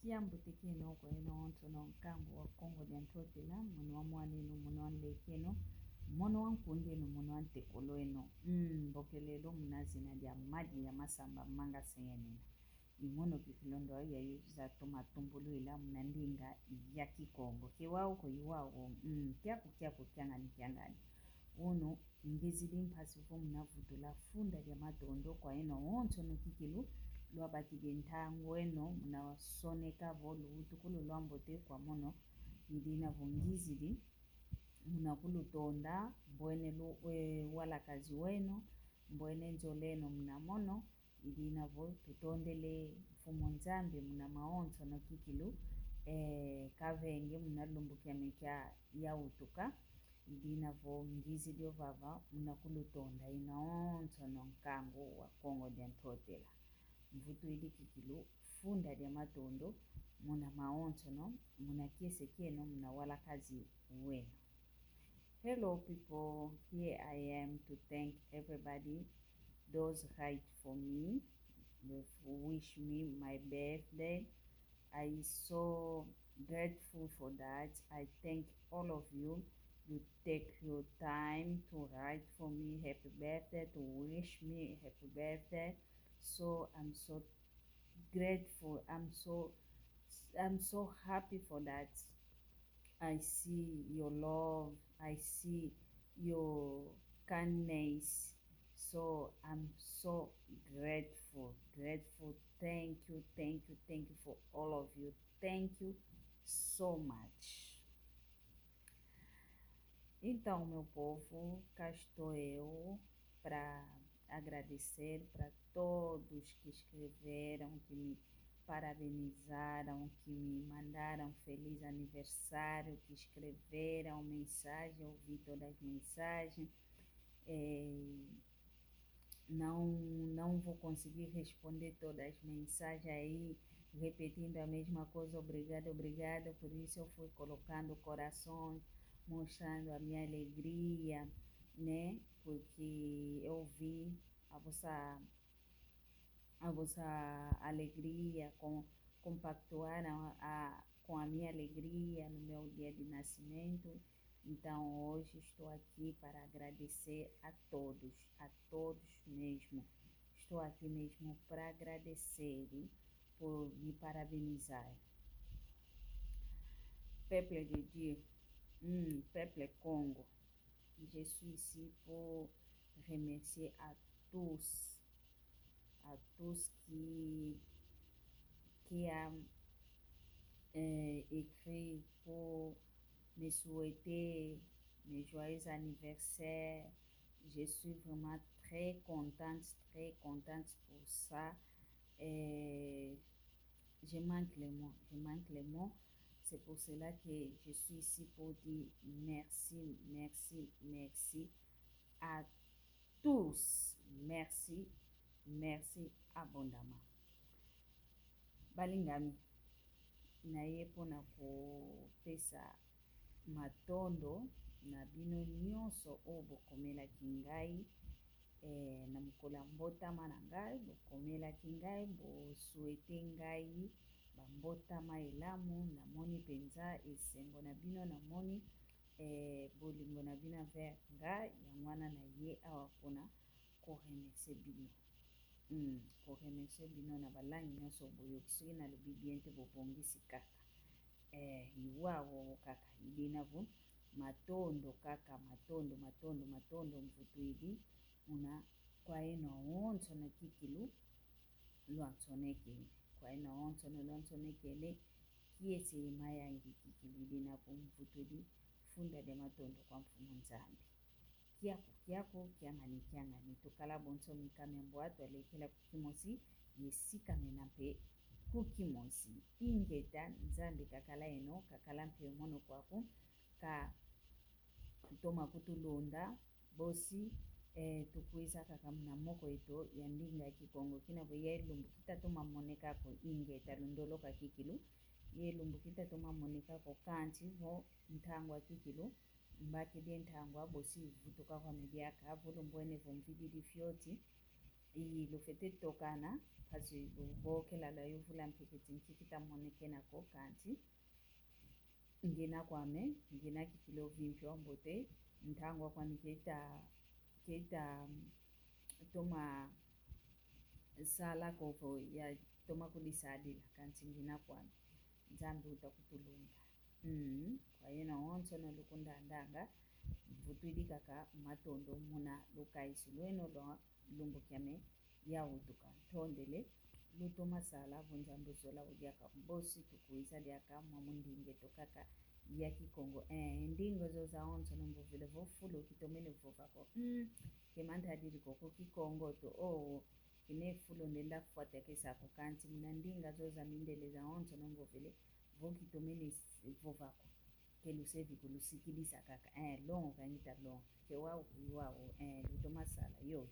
Kiambu tikino kwa ino onto no nkangu wa Kongo diantotela mwana wa mwanenu mwana wa lekeno mwana wa nkundenu mwana wa ntekolo eno bokelelo mnazina dia madi ya masamba manga senyenena imono kikilondo ya yuza tomatumbulu ila mnandinga ya Kikongo kiwao ko iwao kiako kyangani kyangani uno ngezili mpasifu mnavutula funda dia matondo kwa ino onto no kikilu lwa bakide ntango eno mnasoneka volu utukulu lwambote kwa mono idina vungizili mnakulu tonda mbwene wala kazi weno mbwene njoleno mnamono idina vo tutondele mfumo nzambe mna maonto no kikilu kavenge mnalumbukia mekia ya utuka idina vo ngizili ovava mnakulu tonda inaonto no nkango wa Kongo diantotela mvutu ili kikilu funda dia matondo muna maonto no muna kiese kieno muna wala kazi weno. Hello people, here I am to thank everybody those write for me, wish me my birthday. I so grateful for that. I thank all of you. You take your time to write for me happy birthday, to wish me happy birthday. So I'm so grateful. I'm so happy for that. I see your love. I see your kindness. So I'm so grateful. Thank you for all of you. Thank you so much. Então, meu povo, cá estou eu para agradecer para todos que escreveram, que me parabenizaram, que me mandaram feliz aniversário, que escreveram mensagem, ouvi todas as mensagens. Não vou conseguir responder todas as mensagens aí, repetindo a mesma coisa, obrigada, por isso eu fui colocando corações, mostrando a minha alegria, né? Porque eu vi a vossa alegria, compactuaram com a minha alegria no meu dia de nascimento. Então hoje estou aqui para agradecer a todos mesmo. Estou aqui mesmo para agradecer por me parabenizar. Peuple de Dieu, peuple Congo, je suis ici pour remercier à tous qui ont écrit pour me souhaiter mes joyeux anniversaires. Je suis vraiment très contente pour ça. Je manque les mots. C'est pour cela que je suis ici pour dire merci à tous. Merci abondamment. Balingami, naye pona kopesa matondo na bino nyonso o bokomelaki ngai na mokolo mbotama na ngai bokomelaki ngai bosuete ngai bambotama elamu namoni penza esengo na bino namoni bolingo na bino vers ngai yangwana na ye awa pona koremercie bino koremercie bino na balangi nyonso boyoki soki nalobi bien te bobongisi kaka iwawo kaka idinavo matondo kaka matondo mvutu idi una kwa ino onto na kikilu luantonekene kwa ino onto na luantonekene kiesi mayangi kikilu idinavo mvutu idi funda de matondo kwa mfumo nzambi kiako kyangani tokala bonso mikamembo atu alekela kukimosi yesika menape kukimosi ingeta nzambi kakala eno kakala mpe mono kwako ka toma kutulonda bosi tukuisa kaka mna moko ito ya ndinga ya Kikongo kina vo ye lumbukita toma moneka ko ingeta lundoloka kikilu ye lumbukita toma moneka ko kanti vo ntangwa kikilu mbaki de ntangwa bosi vutuka kwa mediaka vulu mbwene vo mvididi fyoti lufete tokana kazi lubo kela la yuvula mpikiti nkikita moneke na ko kanti ngina kwame ngina kikilo vimpyo mbote ntangwa kwa keita toma sala koko ya toma kulisadila kanti ngina kwame nzambi utakutulumba. Kwa hiyo na onso no lukunda ndanga vutwidi kaka matondo muna lukaisi lueno lumbu kiame ya utuka tondele luto masala vunjambu zola udiaka mbosi tukuisa diaka mamundinge tokaka ya kikongo ndingo zo za onso no mbuvile vofulo kitomene vovako kemanta diri koko kikongo to kine fulo nenda fuate kesa kukanti muna ndinga zo za mindele za onso no mbuvile vokitomene vovako kelu sevi kulusikilisa kaka longo kanita longo kewao luto masala yo